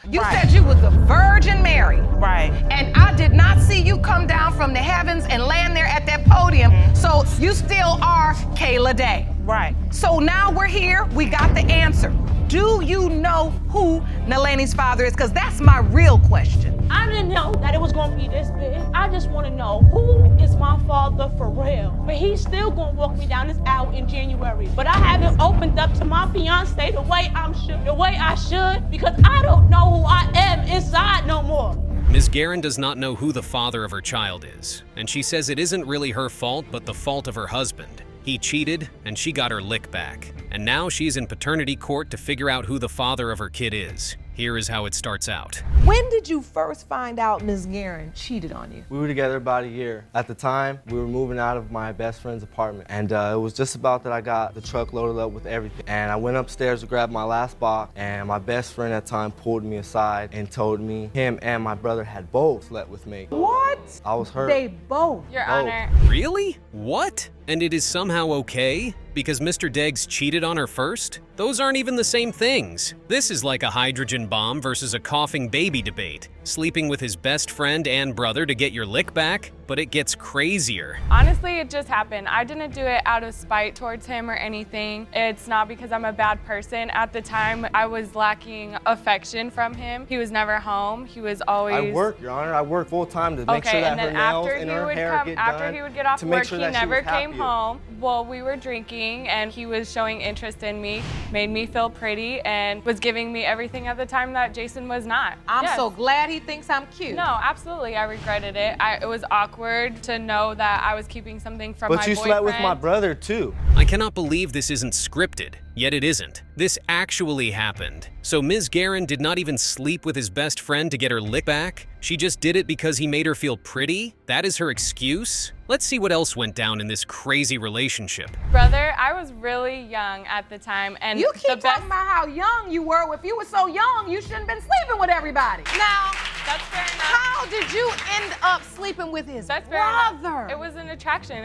You said you was the Virgin Mary. Right. And I did not see you come down from the heavens and land there at that podium. So you still are Kayla Day. Right. So now we're here, we got the answer. Do you know who Nalani's father is? Because that's my real question. I didn't know that it was gonna be this big. I just wanna know who is my father for real. But he's still gonna walk me down this aisle in January. But I haven't opened up to my fiance the way I should, because I don't know who I am inside no more. Ms. Guerin does not know who the father of her child is, and she says it isn't really her fault, but the fault of her husband. He cheated, and she got her lick back. And now she's in paternity court to figure out who the father of her kid is. Here is how it starts out. When did you first find out Ms. Guerin cheated on you? We were together about a year. At the time, we were moving out of my best friend's apartment, and it was just about that I got the truck loaded up with everything. And I went upstairs to grab my last box, and my best friend at the time pulled me aside and told me him and my brother had both slept with me. What? I was hurt. They both. Your Oh. Honor. Really? What? And it is somehow okay? Because Mr. Deggs cheated on her first? Those aren't even the same things. This is like a hydrogen bomb versus a coughing baby debate. Sleeping with his best friend and brother to get your lick back? But it gets crazier. Honestly, it just happened. I didn't do it out of spite towards him or anything. It's not because I'm a bad person. At the time, I was lacking affection from him. He was never home. He was always... I work, Your Honor. I work full time to make sure that her nails and her hair get done. After he would get off to make work, sure he that she never was came happier. home. Well, we were drinking and he was showing interest in me, made me feel pretty, and was giving me everything at the time that Jason was not. I'm Yes. so glad he thinks I'm cute. No, absolutely. I regretted it. It was awkward to know that I was keeping something from my But you boyfriend. slept with my brother, too. I cannot believe this isn't scripted, yet it isn't. This actually happened. So Ms. Guerin did not even sleep with his best friend to get her lick back? She just did it because he made her feel pretty? That is her excuse? Let's see what else went down in this crazy relationship. Brother, I was really young at the time, and You the keep best... talking about how young you were. If you were so young, you shouldn't have been sleeping with everybody. Now, That's fair enough. how did you end up sleeping with his That's fair enough. brother? It was an attraction.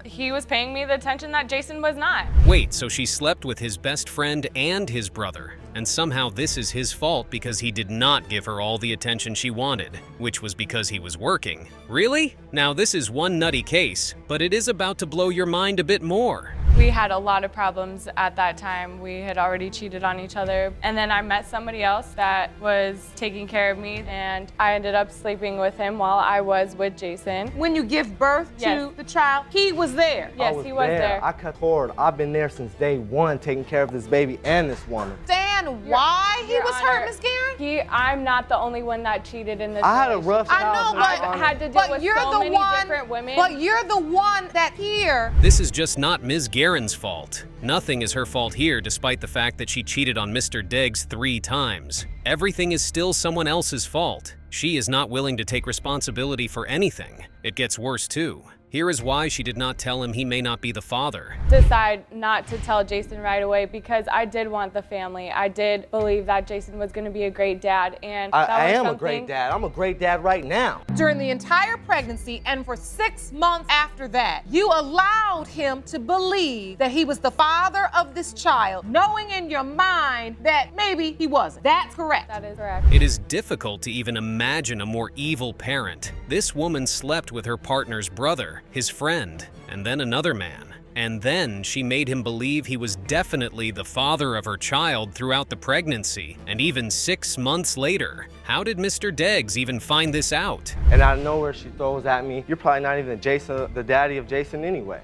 He was paying me the attention that Jason was not. Wait, so she slept with his best friend and his brother, and somehow this is his fault because he did not give her all the attention she wanted, which was because he was working. Really? Now this is one nutty case, but it is about to blow your mind a bit more. We had a lot of problems at that time. We had already cheated on each other. And then I met somebody else that was taking care of me, and I ended up sleeping with him while I was with Jason. When you give birth Yes. to the child, he was there. Yes, he was there. I cut forward. I've been there since day one, taking care of this baby and this woman. Understand why he Your was Honor, hurt, Ms. Guerin? I'm not the only one that cheated in this I had a relationship. rough I know, childhood, but, Your I've Honor. had to deal but with you're so the many one. different women. But you're the one that here. This is just not Ms. Guerin's fault. Nothing is her fault here, despite the fact that she cheated on Mr. Deggs 3 times. Everything is still someone else's fault. She is not willing to take responsibility for anything. It gets worse too. Here is why she did not tell him he may not be the father. Decide not to tell Jason right away because I did want the family. I did believe that Jason was going to be a great dad, and that I was am a something- great dad. I'm a great dad right now. During the entire pregnancy and for 6 months after that, you allowed him to believe that he was the father of this child, knowing in your mind that maybe he wasn't. That's correct. That is correct. It is difficult to even imagine a more evil parent. This woman slept with her partner's brother, his friend, and then another man. And then she made him believe he was definitely the father of her child throughout the pregnancy, and even 6 months later. How did Mr. Deggs even find this out? And out of nowhere, she throws at me, "You're probably not even Jason, the daddy of Jason anyway."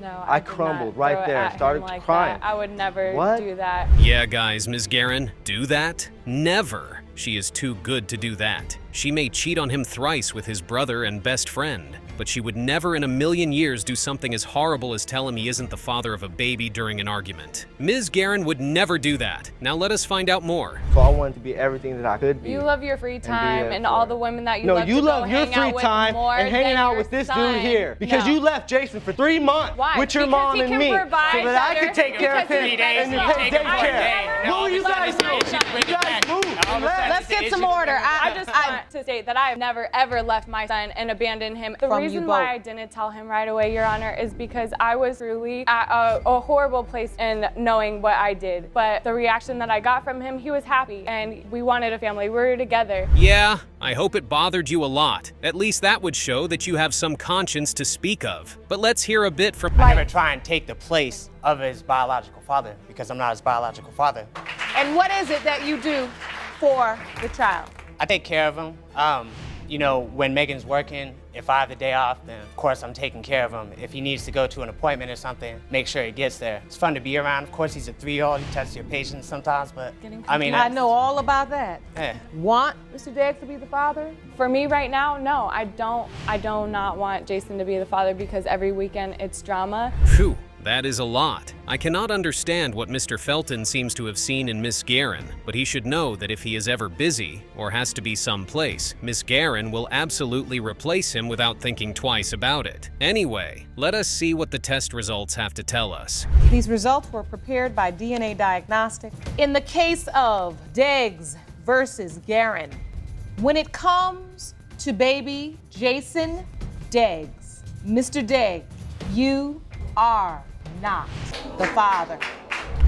No, I did not crumbled right throw it there, at him started like crying. that. I would never What? do that. Yeah, guys, Ms. Guerin, do that? Never. She is too good to do that. She may cheat on him thrice with his brother and best friend, but she would never in a million years do something as horrible as tell him he isn't the father of a baby during an argument. Ms. Guerin would never do that. Now let us find out more. So I wanted to be everything that I could be. You love your free be time there and for all her. the women that you No, love you to go love your hang out free with time more and hanging than out your with this son. dude here. Because No. you left Jason for 3 months Why? with your Because mom he and can me provide so that I better. could take care of Because him he's better. and I pay would daycare. never- Who you guys know? You guys move. Let's get some order. I just want want to state that I have never ever left my son and abandoned him. The From you reason both. why I didn't tell him right away, Your Honor, is because I was truly at a horrible place in knowing what I did. But the reaction that I got from him, he was happy and we wanted a family. We were together. Yeah, I hope it bothered you a lot. At least that would show that you have some conscience to speak of. But let's hear a bit from... I never try and take the place of his biological father because I'm not his biological father. And what is it that you do for the child? I take care of him. You know, when Megan's working, if I have the day off, then of course I'm taking care of him. If he needs to go to an appointment or something, make sure he gets there. It's fun to be around. Of course, he's a 3-year-old. He tests your patience sometimes, but I mean, I know all about that. Eh. Want Mr. Deggs to be the father? For me right now, no, I do not want Jason to be the father because every weekend it's drama. Phew, that is a lot. I cannot understand what Mr. Felton seems to have seen in Miss Guerin, but he should know that if he is ever busy or has to be someplace, Miss Guerin will absolutely replace him without thinking twice about it. Anyway, let us see what the test results have to tell us. These results were prepared by DNA Diagnostic. In the case of Deggs versus Guerin, when it comes to baby Jason Deggs, Mr. Deggs, you are not the father.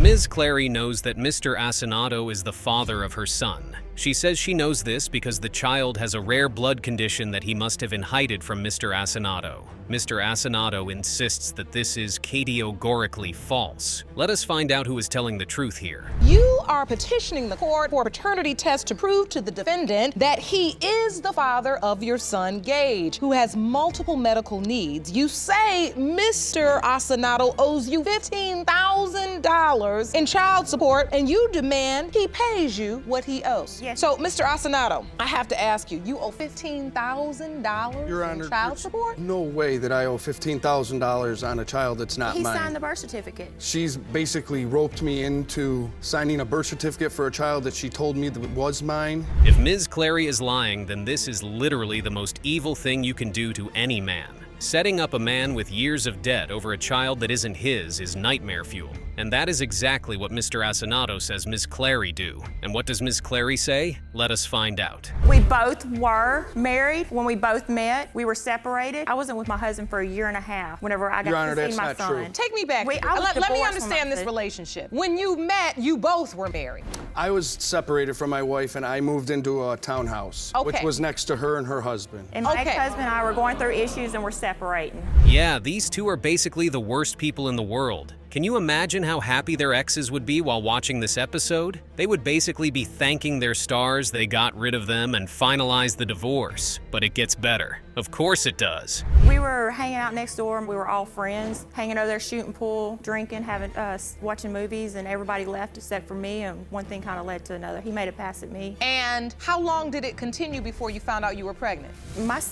Ms. Clary knows that Mr. Asinato is the father of her son. She says she knows this because the child has a rare blood condition that he must have inherited from Mr. Asinato. Mr. Asinato insists that this is categorically false. Let us find out who is telling the truth here. You are petitioning the court for a paternity test to prove to the defendant that he is the father of your son, Gage, who has multiple medical needs. You say Mr. Asinato owes you $15,000 in child support, and you demand he pays you what he owes. Yes. So, Mr. Asinato, I have to ask you, you owe $15,000 Your in Honor, child there's support? no way that I owe $15,000 on a child that's not He mine. signed the birth certificate. She's basically roped me into signing a birth certificate for a child that she told me that was mine. If Ms. Clary is lying, then this is literally the most evil thing you can do to any man. Setting up a man with years of debt over a child that isn't his is nightmare fuel. And that is exactly what Mr. Asinato says Ms. Clary do. And what does Ms. Clary say? Let us find out. We both were married when we both met. We were separated. I wasn't with my husband for a year and a half whenever I got Your Honor, to see that's my not son. true. Take me back. Wait, I was Let me divorced when understand I this was- relationship. When you met, you both were married. I was separated from my wife and I moved into a townhouse, which Okay. was next to her and her husband. And my Okay. ex-husband and I were going through issues and we're separating. Yeah, these two are basically the worst people in the world. Can you imagine how happy their exes would be while watching this episode? They would basically be thanking their stars they got rid of them and finalized the divorce. But it gets better. Of course it does. We were hanging out next door and we were all friends, hanging over there shooting pool, drinking, having watching movies, and everybody left except for me, and one thing kind of led to another. He made a pass at me. And how long did it continue before you found out you were pregnant?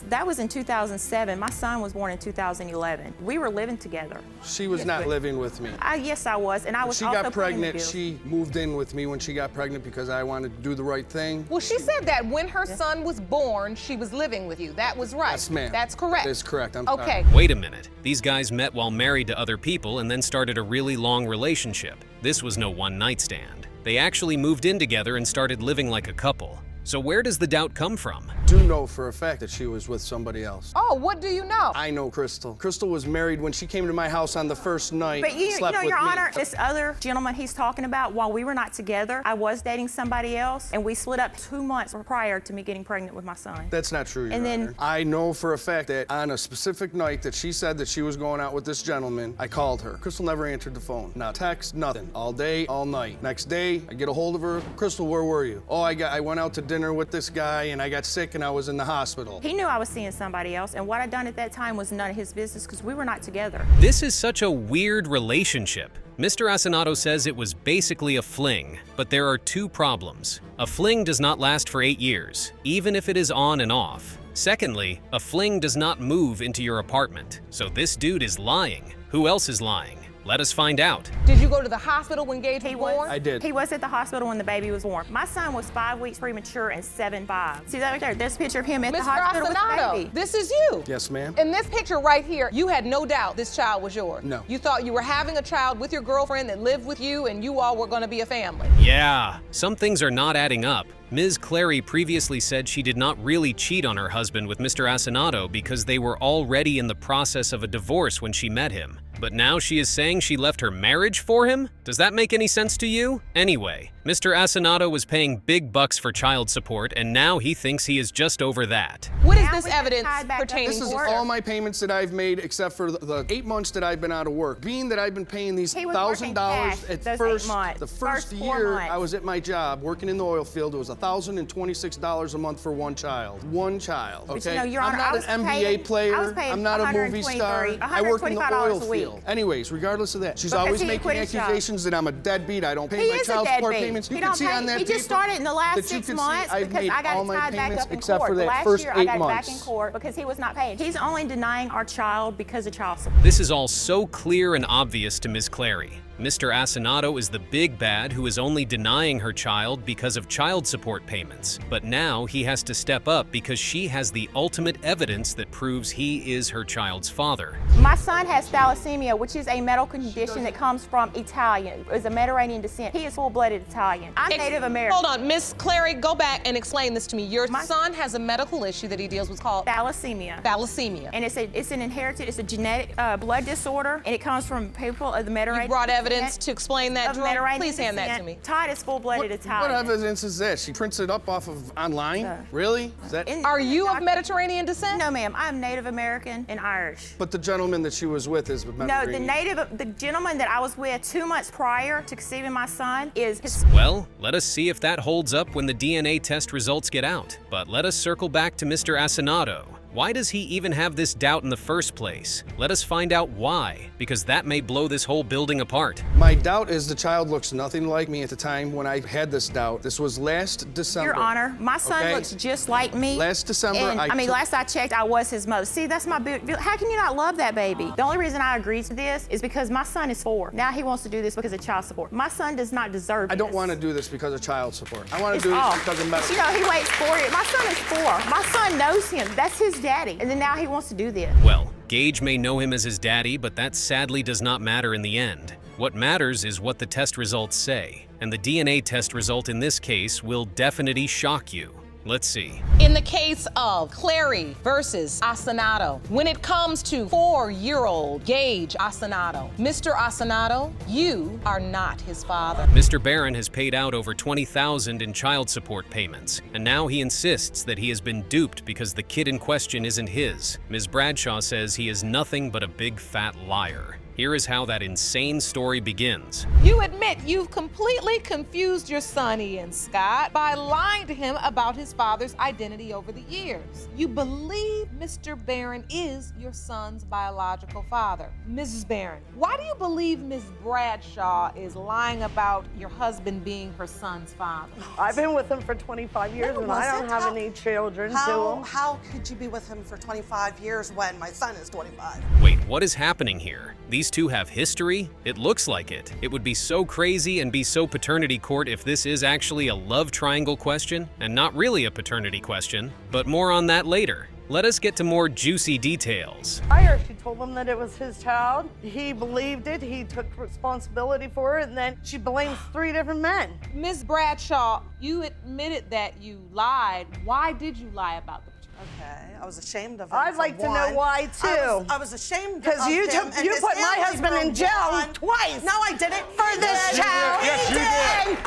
That was in 2007. My son was born in 2011. We were living together. She was not living with me. Yes, I was, and I When was she also got paying the pregnant, bills. she moved in with me when she got pregnant because I wanted to do the right thing. Well, she said that when her son was born, she was living with you. That was right. Yes, ma'am. That's correct. That is correct. I'm Okay. Wait a minute. These guys met while married to other people and then started a really long relationship. This was no one-night stand. They actually moved in together and started living like a couple. So where does the doubt come from? do know for a fact that she was with somebody else. Oh, what do you know? I know Crystal. Crystal was married when she came to my house on the first night. But you slept know, with Your me. Honor, this other gentleman he's talking about, while we were not together, I was dating somebody else, and we split up 2 months prior to me getting pregnant with my son. That's not true, Your And then- Honor. I know for a fact that on a specific night that she said that she was going out with this gentleman, I called her. Crystal never answered the phone. Not text, nothing. All day, all night. Next day, I get a hold of her. Crystal, where were you? Oh, I went out to dinner with this guy and I got sick and I was in the hospital. He knew I was seeing somebody else, and what I'd done at that time was none of his business because we were not together. This is such a weird relationship. Mr. Asinato says it was basically a fling, but there are two problems. A fling does not last for 8 years, even if it is on and off. Secondly, a fling does not move into your apartment. So this dude is lying. Who else is lying? Let us find out. Did you go to the hospital when Gage was He born? I did. He was at the hospital when the baby was born. My son was 5 weeks premature and 7'5". See that right there? There's a picture of him at the Mr. hospital with the Asinato, baby. this is you. Yes, ma'am. In this picture right here, you had no doubt this child was yours. No. You thought you were having a child with your girlfriend that lived with you and you all were going to be a family. Yeah, some things are not adding up. Ms. Clary previously said she did not really cheat on her husband with Mr. Asinato because they were already in the process of a divorce when she met him. But now she is saying she left her marriage for him? Does that make any sense to you? Anyway, Mr. Asinato was paying big bucks for child support, and now he thinks he is just over that. What is Now this we can evidence tie back up pertaining This is to? all my payments that I've made except for the 8 months that I've been out of work. Being that I've been paying these He was working $1,000 cash at those 8 first, months. the First first 4 year months. I was at my job working in the oil field, it was $1,026 a month for one child. One child, But okay? you know, Your I'm Honor, I not was an paid- NBA player. I was paid I'm not a movie star. $123 I work in the oil $125 a week. field. Anyways, regardless of that, she's Because always he making quit his job. accusations that I'm a deadbeat. I don't pay He my is a child support deadbeat. payments. You He can don't see pay- on that he just paper started in the last that you 6 can see months I've because made I got all it my tied back payments up in except court. for that Last first year, 8 I got it months. back in court because he was not paying. He's only denying our child because of child support. This is all so clear and obvious to Ms. Clary. Mr. Asinato is the big bad who is only denying her child because of child support payments. But now he has to step up because she has the ultimate evidence that proves he is her child's father. My son has thalassemia, which is a medical condition that comes from Italian. It's a Mediterranean descent. He is full-blooded Italian. I'm Native American. Hold on, Miss Clary, go back and explain this to me. Your My- son has a medical issue that he deals with called Thalassemia. thalassemia. And it's an inherited, it's a genetic blood disorder, and it comes from people of the Mediterranean. You brought evidence descent. to explain that, Of Jerome? Mediterranean Please hand that to descent. me. Todd is full-blooded What Italian. evidence is that? She prints it up off of online? Really? Is that? In- Are you of Doctor- Mediterranean descent? No, ma'am. I'm Native American and Irish. But the gentleman that she was with is No, Mediterranean. the gentleman that I was with 2 months prior to conceiving my son is his. Well, let us see if that holds up when the DNA test results get out. But let us circle back to Mr. Asinato. Why does he even have this doubt in the first place? Let us find out why, because that may blow this whole building apart. My doubt is the child looks nothing like me at the time when I had this doubt. This was last December. Your Honor, my son Okay? looks just like me. Last December, and, I took- last I checked, I was his mother. See, that's my. How can you not love that baby? The only reason I agreed to this is because my son is 4. Now he wants to do this because of child support. My son does not deserve I don't this. want to do this because of child support. I want It's to do this off. because of But medical. you know, he waits 4 years. My son is 4. My son knows him. That's his daddy. And then now he wants to do this. Well, Gage may know him as his daddy, but that sadly does not matter in the end. What matters is what the test results say, and the DNA test result in this case will definitely shock you. Let's see. In the case of Clary versus Asinato, when it comes to 4-year-old Gage Asinato, Mr. Asinato, you are not his father. Mr. Barron has paid out over $20,000 in child support payments, and now he insists that he has been duped because the kid in question isn't his. Ms. Bradshaw says he is nothing but a big fat liar. Here is how that insane story begins. You admit you've completely confused your son, Ian Scott, by lying to him about his father's identity over the years. You believe Mr. Barron is your son's biological father. Mrs. Barron, why do you believe Ms. Bradshaw is lying about your husband being her son's father? I've been with him for 25 years and I don't have any children to him. How could you be with him for 25 years when my son is 25? Wait, what is happening here? These two have history? It looks like it. It would be so crazy and be so paternity court if this is actually a love triangle question and not really a paternity question, but more on that later. Let us get to more juicy details. She told him that it was his child. He believed it. He took responsibility for it, and then she blames 3 different men. Ms. Bradshaw, you admitted that you lied. Why did you lie about the Okay, I was ashamed of him. I'd for like to one. know why, too. I was ashamed of Because you him and you his put my family husband in for jail one. twice. No, I didn't. For this child. Yes, you did.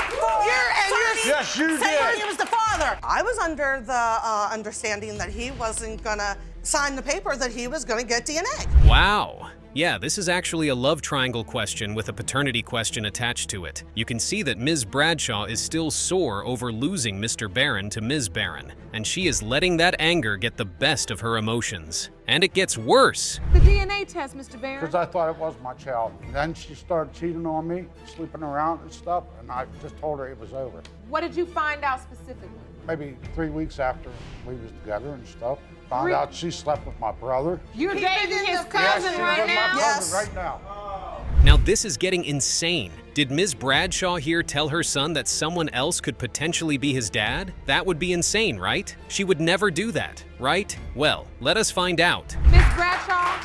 Yes, you Saying did. he was the father. I was under the understanding that he wasn't gonna sign the paper that he was gonna get DNA. Wow. Yeah, this is actually a love triangle question with a paternity question attached to it. You can see that Ms. Bradshaw is still sore over losing Mr. Barron to Ms. Barron, and she is letting that anger get the best of her emotions. And it gets worse. The DNA test, Mr. Barron. Because I thought it was my child. Then she started cheating on me, sleeping around and stuff, and I just told her it was over. What did you find out specifically? Maybe 3 weeks after we was together and stuff, found out she slept with my brother. You're dating his Yes, cousin she's right with my now? cousin right now. Now this is getting insane. Did Ms. Bradshaw here tell her son that someone else could potentially be his dad? That would be insane, right? She would never do that, right? Well, let us find out. Miss Bradshaw,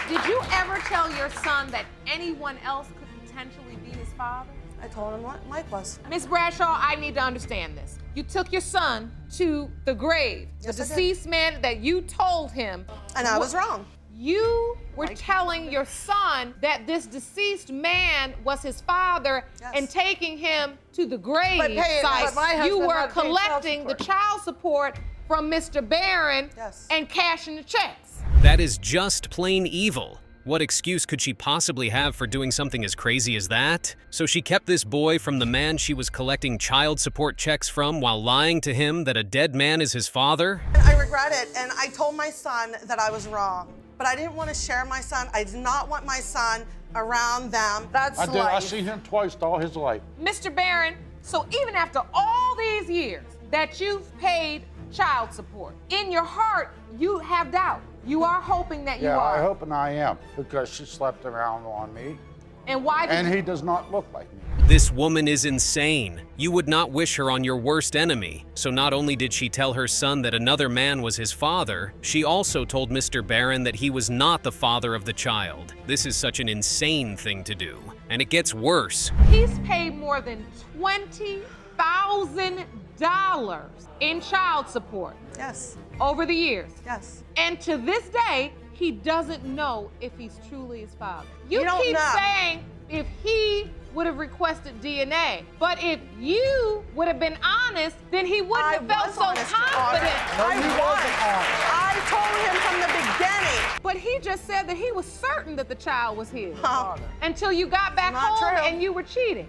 did you ever tell your son that anyone else could potentially be his father? I told him what Mike was. Miss Bradshaw, I need to understand this. you took your son to the grave. Yes, the I did. deceased man that you told him. And I was wrong. You were telling your son that this deceased man was his father and taking him to the grave But my site. husband You were had to pay child collecting the child support from Mr. Barron and cashing the checks. That is just plain evil. What excuse could she possibly have for doing something as crazy as that? So she kept this boy from the man she was collecting child support checks from while lying to him that a dead man is his father? I regret it, and I told my son that I was wrong. But I didn't want to share my son. I did not want my son around them. That's I did. I seen him twice all his life. Mr. Barron, so even after all these years that you've paid child support, in your heart, you have doubt. You are hoping that you are. Yeah, I hope and I am, because she slept around on me. And why did And you... he does not look like me. This woman is insane. You would not wish her on your worst enemy. So not only did she tell her son that another man was his father, she also told Mr. Barron that he was not the father of the child. This is such an insane thing to do. And it gets worse. He's paid more than $20,000 in child support. Yes. Over the years. Yes. And to this day, he doesn't know if he's truly his father. You don't keep know. saying if he would have requested DNA, but if you would have been honest, then he wouldn't have felt so confident. I told him from the beginning. But he just said that he was certain that the child was his Oh. until you got back Not home true. and you were cheating.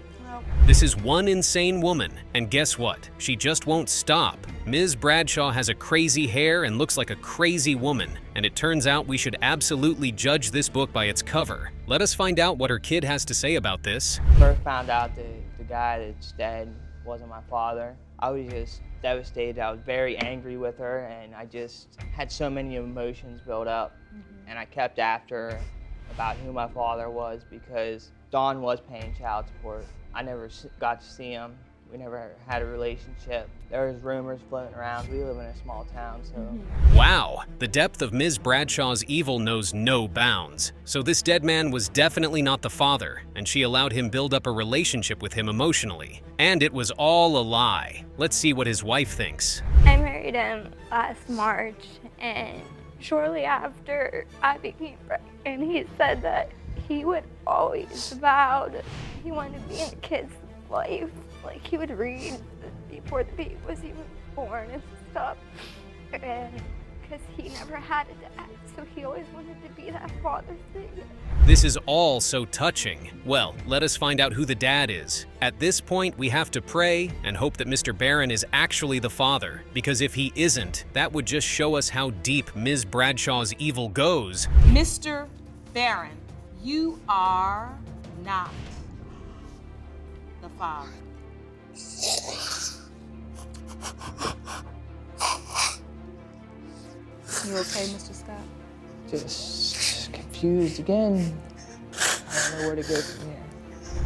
This is one insane woman, and guess what? She just won't stop. Ms. Bradshaw has a crazy hair and looks like a crazy woman, and it turns out we should absolutely judge this book by its cover. Let us find out what her kid has to say about this. First found out that the guy that's dead wasn't my father. I was just devastated. I was very angry with her, and I just had so many emotions built up. And I kept after her about who my father was because Don was paying child support. I never got to see him. We never had a relationship. There was rumors floating around. We live in a small town, so. Wow, the depth of Ms. Bradshaw's evil knows no bounds. So this dead man was definitely not the father, and she allowed him build up a relationship with him emotionally. And it was all a lie. Let's see what his wife thinks. I married him last March, and shortly after I became pregnant, he said that he would always vow that he wanted to be in a kid's life. Like, he would read before the baby was even born and stuff. And because he never had a dad, so he always wanted to be that father figure. This is all so touching. Well, let us find out who the dad is. At this point, we have to pray and hope that Mr. Barron is actually the father, because if he isn't, that would just show us how deep Ms. Bradshaw's evil goes. Mr. Barron, you are not the father. You okay, Mr. Scott? Just confused again. I don't know where to go from here.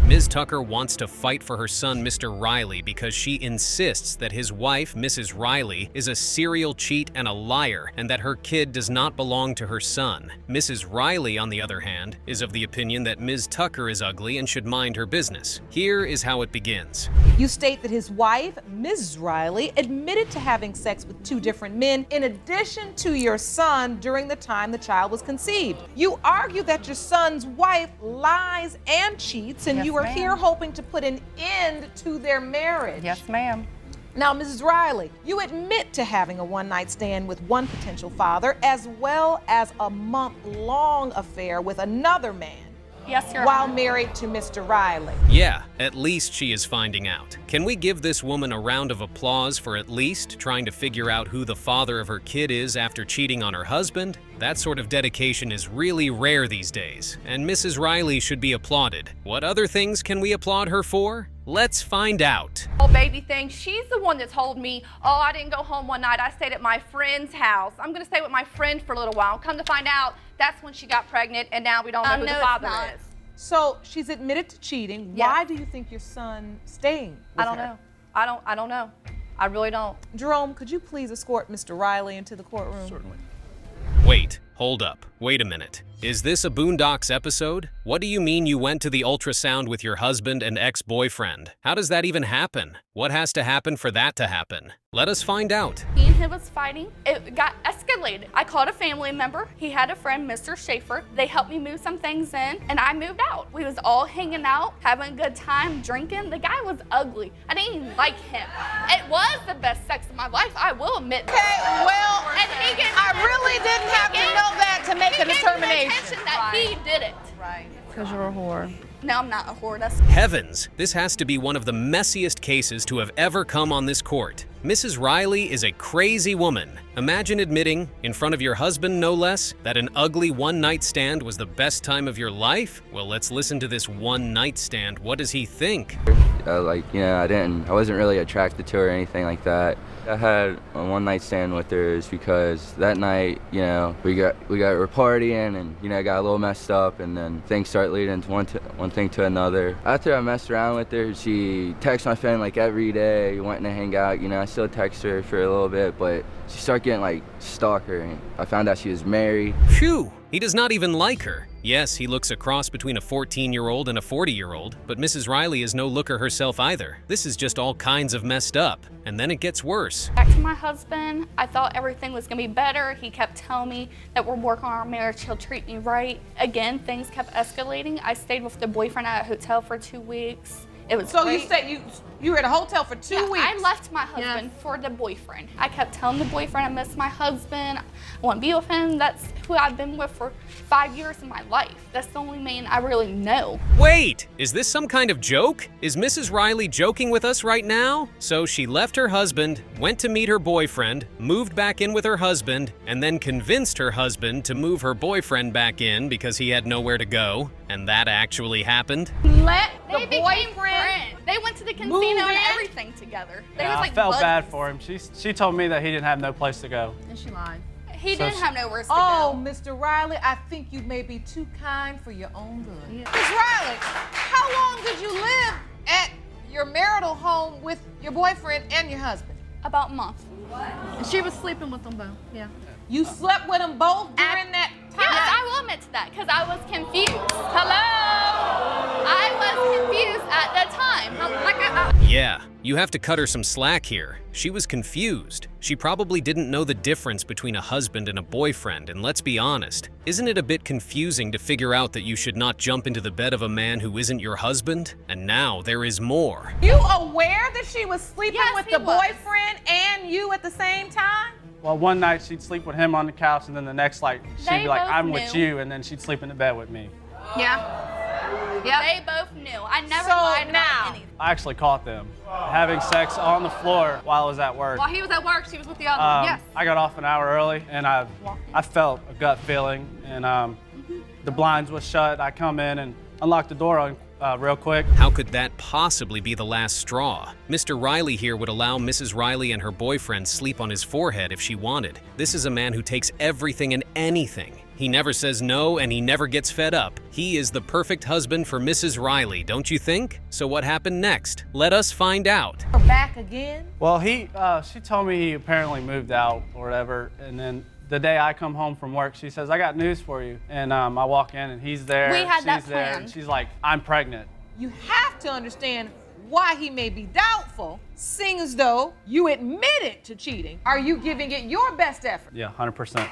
Ms. Tucker wants to fight for her son, Mr. Riley, because she insists that his wife, Mrs. Riley, is a serial cheat and a liar, and that her kid does not belong to her son. Mrs. Riley, on the other hand, is of the opinion that Ms. Tucker is ugly and should mind her business. Here is how it begins. You state that his wife, Mrs. Riley, admitted to having sex with 2 different men in addition to your son during the time the child was conceived. You argue that your son's wife lies and cheats, and Yes, you are ma'am. here hoping to put an end to their marriage. Yes, ma'am. Now, Mrs. Riley, you admit to having a one-night stand with one potential father, as well as a month-long affair with another man. Yes, Your While Honor. married to Mr. Riley. Yeah, at least she is finding out. Can we give this woman a round of applause for at least trying to figure out who the father of her kid is after cheating on her husband? That sort of dedication is really rare these days, and Mrs. Riley should be applauded. What other things can we applaud her for? Let's find out. Oh, baby thing, she's the one that told me, oh, I didn't go home one night, I stayed at my friend's house. I'm gonna stay with my friend for a little while. Come to find out, that's when she got pregnant, and now we don't know who the father is. So she's admitted to cheating. Yes. Why do you think your son staying with I don't her? know. I don't know. I really don't. Jerome, could you please escort Mr. Riley into the courtroom? Certainly. Wait, Hold up. Wait a minute. Is this a Boondocks episode? What do you mean you went to the ultrasound with your husband and ex-boyfriend? How does that even happen? What has to happen for that to happen? Let us find out. Me and him was fighting. It got escalated. I called a family member. He had a friend, Mr. Schaefer. They helped me move some things in, and I moved out. We was all hanging out, having a good time, drinking. The guy was ugly. I didn't even like him. It was the best sex of my life, I will admit. Okay, well, and he gave me I really didn't have to know that to make a determination. That he did it. Right. Because you're a whore. No, I'm not a whore. That's Heavens, this has to be one of the messiest cases to have ever come on this court. Mrs. Riley is a crazy woman. Imagine admitting, in front of your husband no less, that an ugly one-night stand was the best time of your life? Well, let's listen to this one-night stand. What does he think? I wasn't really attracted to her or anything like that. I had a one-night stand with her is because that night, we were partying and got a little messed up, and then things start leading to one thing to another. After I messed around with her, she texts my friend like every day, wanting to hang out. I still text her for a little bit, but she started getting like stalker, and I found out she was married. Phew! He does not even like her. Yes, he looks a cross between a 14-year-old and a 40-year-old, but Mrs. Riley is no looker herself either. This is just all kinds of messed up. And then it gets worse. back to my husband. I thought everything was gonna be better. He kept telling me that we're working on our marriage, he'll treat me right. Again, things kept escalating. I stayed with the boyfriend at a hotel for 2 weeks. It was So great. you said you were at a hotel for 2 weeks? I left my husband for the boyfriend. I kept telling the boyfriend I miss my husband. I want to be with him. That's who I've been with for 5 years of my life. That's the only man I really know. Wait, is this some kind of joke? Is Mrs. Riley joking with us right now? So she left her husband, went to meet her boyfriend, moved back in with her husband, and then convinced her husband to move her boyfriend back in because he had nowhere to go. And that actually happened? Let They the became boyfriend friends. They went to the casino move and in? everything together. They Yeah, was I like felt buddies. bad for him. She told me that he didn't have no place to go. And she lied. He So didn't she- have nowhere to Oh, go. Mr. Riley, I think you may be too kind for your own good. Ms. Riley, how long did you live at your marital home with your boyfriend and your husband? About a month. And she was sleeping with them both. Yeah. You slept with them both during that time? Yes, I will admit to that because I was confused. Hello? I was confused at that time. Yeah, you have to cut her some slack here. She was confused. She probably didn't know the difference between a husband and a boyfriend, and let's be honest, isn't it a bit confusing to figure out that you should not jump into the bed of a man who isn't your husband? And now there is more. You aware that she was sleeping Yes, with he the was. boyfriend and you at the same time? Well, one night she'd sleep with him on the couch, and then the next night she'd They be like, both I'm with knew. you, and then she'd sleep in the bed with me. Yeah. They both knew. I never So lied now- about anything. I actually caught them having sex on the floor while I was at work. While he was at work, she was with the other one. Yes. I got off an hour early, and I felt a gut feeling, and the blinds was shut. I come in and unlock the door real quick. How could that possibly be the last straw? Mr. Riley here would allow Mrs. Riley and her boyfriend sleep on his forehead if she wanted. This is a man who takes everything and anything. He never says no, and he never gets fed up. He is the perfect husband for Mrs. Riley, don't you think? So what happened next? Let us find out. We're back again? Well, she told me he apparently moved out or whatever, and then the day I come home from work, she says, I got news for you. And I walk in, and he's there, We had that she's there, planned. and she's like, I'm pregnant. You have to understand why he may be doubtful, seeing as though you admitted to cheating. Are you giving it your best effort? Yeah, 100%.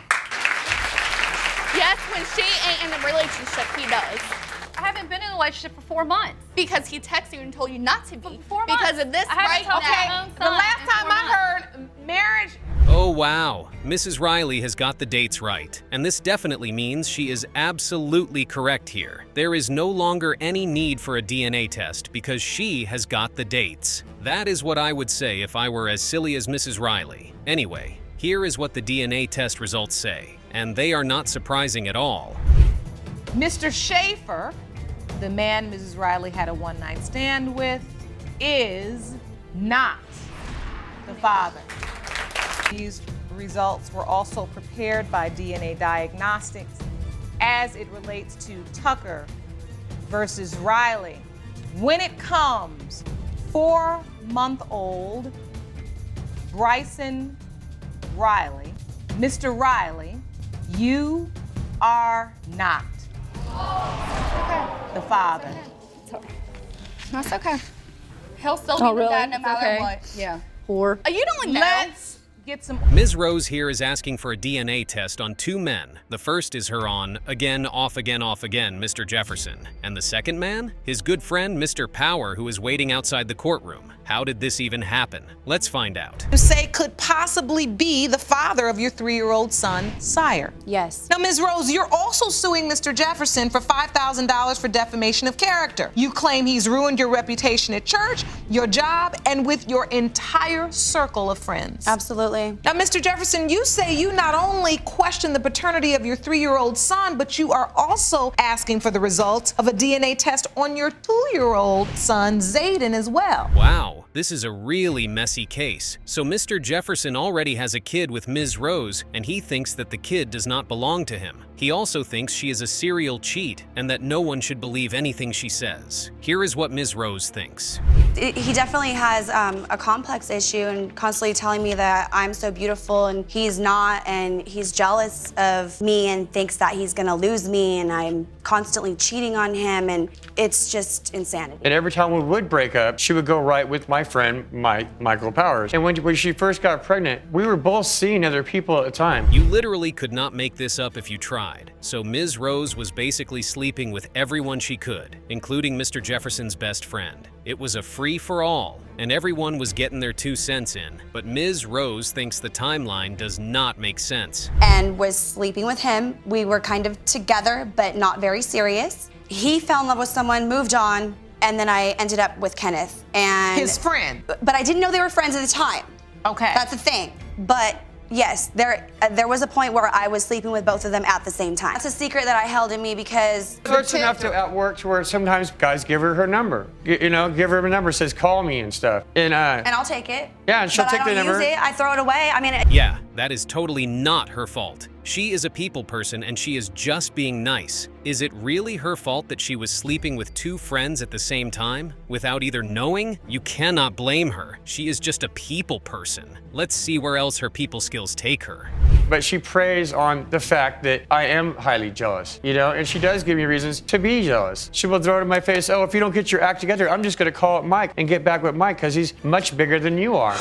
Yes, when she ain't in a relationship, he does. I haven't been in a relationship for 4 months. Because he texted you and told you not to be. 4 months. Because of this I haven't right told now. my own The son last in time 4 I months. heard marriage. Oh wow, Mrs. Riley has got the dates right. And this definitely means she is absolutely correct here. There is no longer any need for a DNA test because she has got the dates. That is what I would say if I were as silly as Mrs. Riley. Anyway, here is what the DNA test results say. And they are not surprising at all. Mr. Schaefer, the man Mrs. Riley had a one-night stand with, is not the father. These results were also prepared by DNA Diagnostics as it relates to Tucker versus Riley. When it comes 4-month-old Bryson Riley, Mr. Riley You are not the father. That's okay. He'll still Oh, be the really? dad no It's matter okay. what. Yeah. You don't know. Let's get some. Ms. Rose here is asking for a DNA test on 2 men. The first is her on, again, off again, Mr. Jefferson. And the second man? His good friend, Mr. Power, who is waiting outside the courtroom. How did this even happen? Let's find out. You say could possibly be the father of your 3-year-old son, Sire. Yes. Now, Ms. Rose, you're also suing Mr. Jefferson for $5,000 for defamation of character. You claim he's ruined your reputation at church, your job, and with your entire circle of friends. Absolutely. Now, Mr. Jefferson, you say you not only question the paternity of your 3-year-old son, but you are also asking for the results of a DNA test on your 2-year-old son, Zayden, as well. Wow, this is a really messy case. So Mr. Jefferson already has a kid with Ms. Rose, and he thinks that the kid does not belong to him. He also thinks she is a serial cheat and that no one should believe anything she says. Here is what Ms. Rose thinks. He definitely has a complex issue and constantly telling me that I'm so beautiful and he's not, and he's jealous of me and thinks that he's gonna lose me, and I'm constantly cheating on him, and it's just insanity. And every time we would break up, she would go right with my friend, Michael Powers. And when she first got pregnant, we were both seeing other people at the time. You literally could not make this up if you tried. So Ms. Rose was basically sleeping with everyone she could, including Mr. Jefferson's best friend. It was a free-for-all, and everyone was getting their 2 cents in. But Ms. Rose thinks the timeline does not make sense. And was sleeping with him. We were kind of together, but not very serious. He fell in love with someone, moved on, and then I ended up with Kenneth. And his friend. But I didn't know they were friends at the time. Okay. That's the thing. But yes, there was a point where I was sleeping with both of them at the same time. That's a secret that I held in me because... It's enough to at work to where sometimes guys give her number. You know, give her a number, says call me and stuff. And I'll take it. Yeah, and she'll take the number. But I don't use it, I throw it away. I mean... Yeah, that is totally not her fault. She is a people person and she is just being nice. Is it really her fault that she was sleeping with 2 friends at the same time? Without either knowing? You cannot blame her. She is just a people person. Let's see where else her people skills take her. But she preys on the fact that I am highly jealous, you know, and she does give me reasons to be jealous. She will throw it in my face, oh, if you don't get your act together, I'm just gonna call up Mike and get back with Mike because he's much bigger than you are,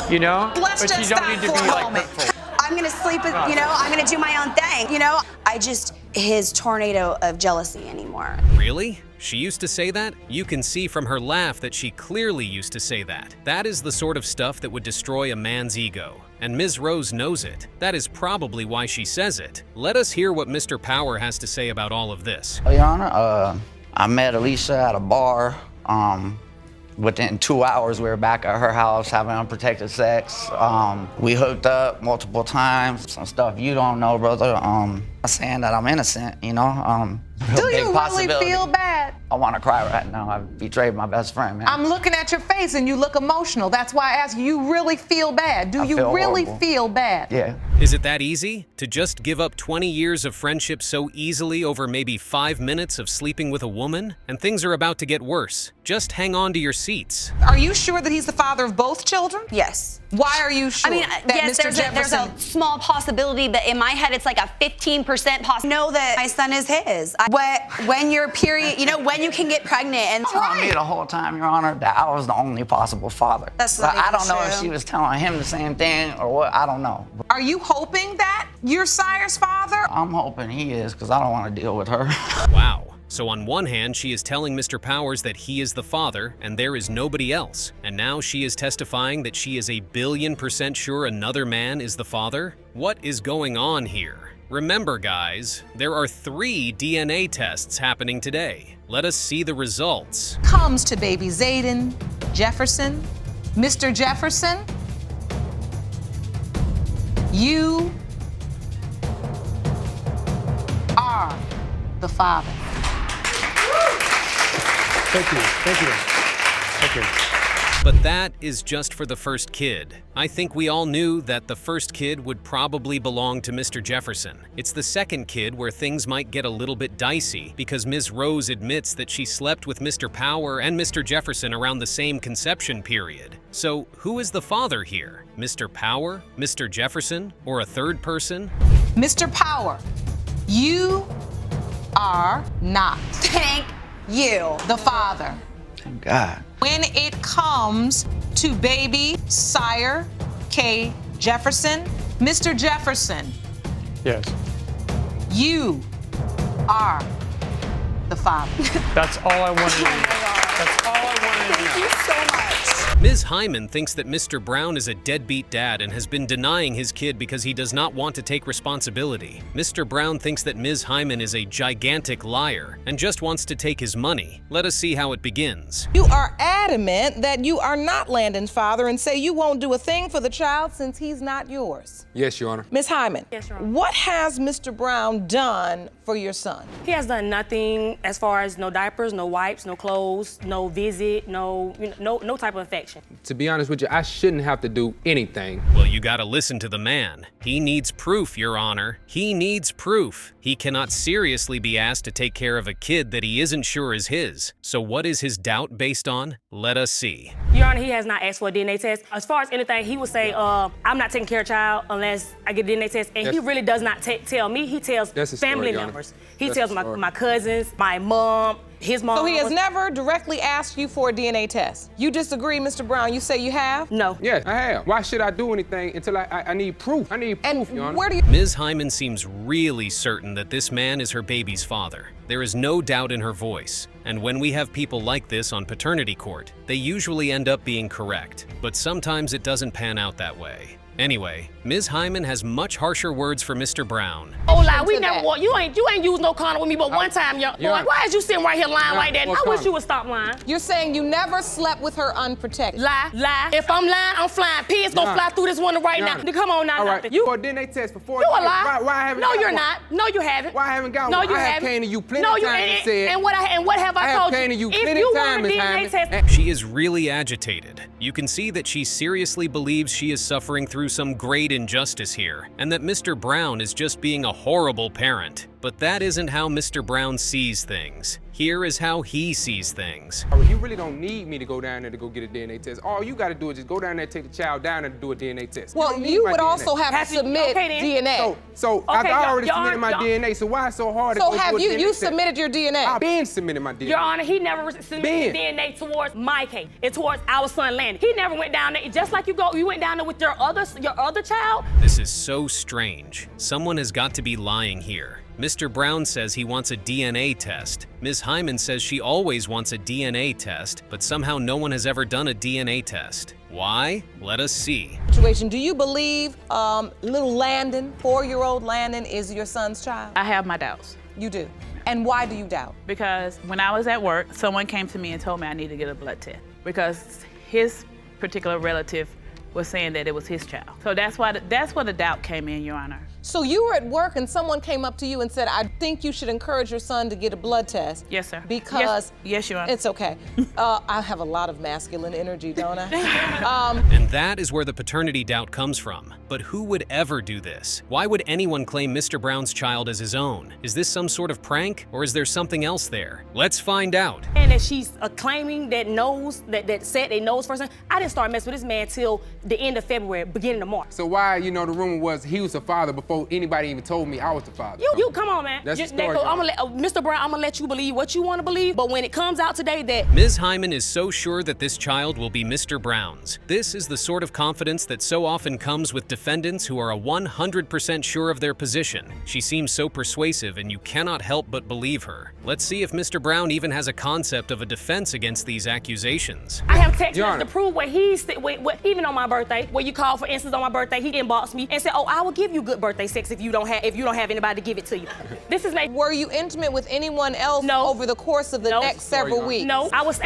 you know? Let's but just you don't stop need to for be a like moment. hurtful. I'm gonna sleep with, you know, I'm gonna do my own thing, you know? His tornado of jealousy anymore. Really? She used to say that? You can see from her laugh that she clearly used to say that. That is the sort of stuff that would destroy a man's ego. And Ms. Rose knows it. That is probably why she says it. Let us hear what Mr. Power has to say about all of this. Your Honor, I met Alicia at a bar. Within 2 hours, we were back at her house having unprotected sex. We hooked up multiple times. Some stuff you don't know, brother. I'm saying that I'm innocent, you know? Do you really feel bad? I want to cry right now. I betrayed my best friend, man. I'm looking at your face and you look emotional. That's why I asked you really feel bad? Do you really feel bad? Yeah. Is it that easy? To just give up 20 years of friendship so easily over maybe 5 minutes of sleeping with a woman? And things are about to get worse. Just hang on to your seats. Are you sure that he's the father of both children? Yes. Why are you sure? I mean, that yes, Mr. there's a small possibility, but in my head, it's like a 15% possibility. Know that my son is his. When your period, you know, when you can get pregnant and telling me the whole time, Your Honor, that I was the only possible father. That's not I don't even know if true. she was telling him the same thing or what. I don't know. Are you hoping that you're Sire's father? I'm hoping he is because I don't want to deal with her. Wow. So on one hand, she is telling Mr. Powers that he is the father and there is nobody else. And now she is testifying that she is 1,000,000,000% sure another man is the father? What is going on here? Remember, guys, there are 3 DNA tests happening today. Let us see the results. Comes to baby Zayden Jefferson. Mr. Jefferson, you are the father. Thank you, thank you, thank you. But that is just for the first kid. I think we all knew that the first kid would probably belong to Mr. Jefferson. It's the second kid where things might get a little bit dicey because Ms. Rose admits that she slept with Mr. Power and Mr. Jefferson around the same conception period. So who is the father here? Mr. Power, Mr. Jefferson, or a third person? Mr. Power, you are not. Thank you. The father. Thank God. When it comes to baby Sire K. Jefferson, Mr. Jefferson, Yes. you are the father. That's all I wanted to know. That's all I wanted to know. Thank you so much. Ms. Hyman thinks that Mr. Brown is a deadbeat dad and has been denying his kid because he does not want to take responsibility. Mr. Brown thinks that Ms. Hyman is a gigantic liar and just wants to take his money. Let us see how it begins. You are adamant that you are not Landon's father and say you won't do a thing for the child since he's not yours. Yes, Your Honor. Ms. Hyman, Yes, Your Honor. what has Mr. Brown done for your son? He has done nothing as far as no diapers, no wipes, no clothes, no visit, no type of affection. To be honest with you, I shouldn't have to do anything. Well, you gotta listen to the man. He needs proof, Your Honor. He needs proof. He cannot seriously be asked to take care of a kid that he isn't sure is his. So what is his doubt based on? Let us see. Your Honor, he has not asked for a DNA test. As far as anything, he would say, I'm not taking care of child unless I get a DNA test. And he really does not tell me. He tells family members. He tells my cousins, my mom, his mom. So he has never directly asked you for a DNA test? You disagree, Mr. Brown? You say you have? No. Yes, I have. Why should I do anything until I need proof? I need proof, Your Honor. Where do you... Ms. Hyman seems really certain that this man is her baby's father. There is no doubt in her voice. And when we have people like this on paternity court, they usually end up being correct. But sometimes it doesn't pan out that way. Anyway, Ms. Hyman has much harsher words for Mr. Brown. Oh, lie, we never want, you ain't used no condom with me but one time, boy. Why is you sitting right here lying like that? I wish you would stop lying. You're saying you never slept with her unprotected? Lie. If I'm lying, I'm flying. Pigs gonna fly through this window right now. Come on now. All right, you for a DNA test before you a lie. Why I haven't No, got you're one? not. No, you haven't. Why I haven't got no, one? You I have haven't. came to you plenty no, times and said. And what have I told you? came to you If plenty you times, want a DNA Hyman. test, She is really agitated. You can see that she seriously believes she is suffering through some great injustice here, and that Mr. Brown is just being a horrible parent. But that isn't how Mr. Brown sees things. Here is how he sees things. You really don't need me to go down there to go get a DNA test. All you got to do is just go down there, take the child down there to do a DNA test. Well, you would also have to submit DNA. So I already submitted my DNA, so why so hard to go do a DNA test? You submitted your DNA? I've been submitting my DNA. Your Honor, he never submitted DNA towards my case and towards our son Landon. He never went down there, just like you went down there with your other child. This is so strange. Someone has got to be lying here. Mr. Brown says he wants a DNA test. Ms. Hyman says she always wants a DNA test, but somehow no one has ever done a DNA test. Why? Let us see. Situation. Do you believe little Landon, 4-year-old Landon, is your son's child? I have my doubts. You do? And why do you doubt? Because when I was at work, someone came to me and told me I need to get a blood test because his particular relative was saying that it was his child. So that's where the doubt came in, Your Honor. So you were at work and someone came up to you and said, I think you should encourage your son to get a blood test. Yes, sir. Because... Yes, Your Honor. It's okay. I have a lot of masculine energy, don't I? And that is where the paternity doubt comes from. But who would ever do this? Why would anyone claim Mr. Brown's child as his own? Is this some sort of prank, or is there something else there? Let's find out. And that she's claiming that that said they knows first. I didn't start messing with this man till the end of February, beginning of March. So why, the rumor was he was the father before anybody even told me I was the father. You come on, man. That's the story. I'm gonna let Mr. Brown. I'm gonna let you believe what you want to believe. But when it comes out today that Ms. Hyman is so sure that this child will be Mr. Brown's. This is the sort of confidence that so often comes with defendants who are 100% sure of their position. She seems so persuasive, and you cannot help but believe her. Let's see if Mr. Brown even has a concept of a defense against these accusations. I have text to prove where he's even on my birthday, where you called, for instance, on my birthday, he inboxed me and said, "Oh, I will give you good birthday sex if you don't have anybody to give it to you." This is Were you intimate with anyone else over the course of the next several weeks? No, I was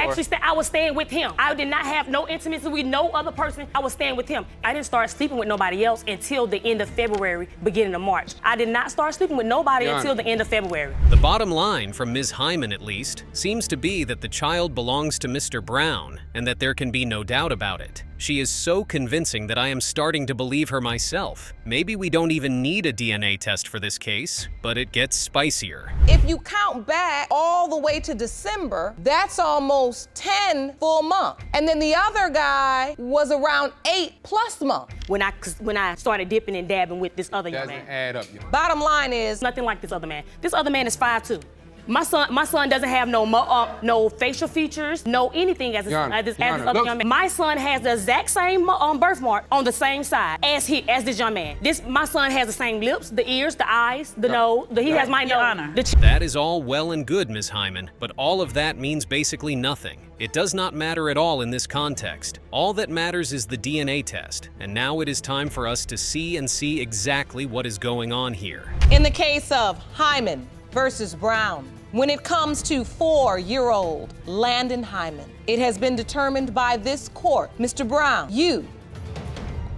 staying with him. I did not have no intimacy with no other person. I was staying with him. I didn't start sleeping with nobody else until the end of February, beginning of March. I did not start sleeping with nobody until the end of February. The bottom line, from Ms. Hyman at least, seems to be that the child belongs to Mr. Brown and that there can be no doubt about it. She is so convincing that I am starting to believe her myself. Maybe we don't even need a DNA test for this case, but it gets spicier. If you count back all the way to December, that's almost 10 full months. And then the other guy was around 8+ months. When I started dipping and dabbing with this other young man. Doesn't add up. Bottom line is, nothing like this other man. This other man is 5'2". My son doesn't have no facial features, no anything as this other young man. My son has the exact same birthmark on the same side as this young man. My son has the same lips, the ears, the eyes, the nose. He has my nose. That is all well and good, Ms. Hyman, but all of that means basically nothing. It does not matter at all in this context. All that matters is the DNA test, and now it is time for us to see exactly what is going on here. in the case of Hyman versus Brown, when it comes to 4-year-old Landon Hyman, it has been determined by this court, Mr. Brown, you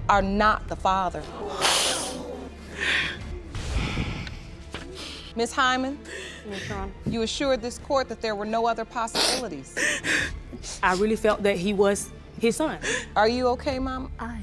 are not the father. Ms. Hyman, you assured this court that there were no other possibilities. I really felt that he was his son. Are you okay, Mama? I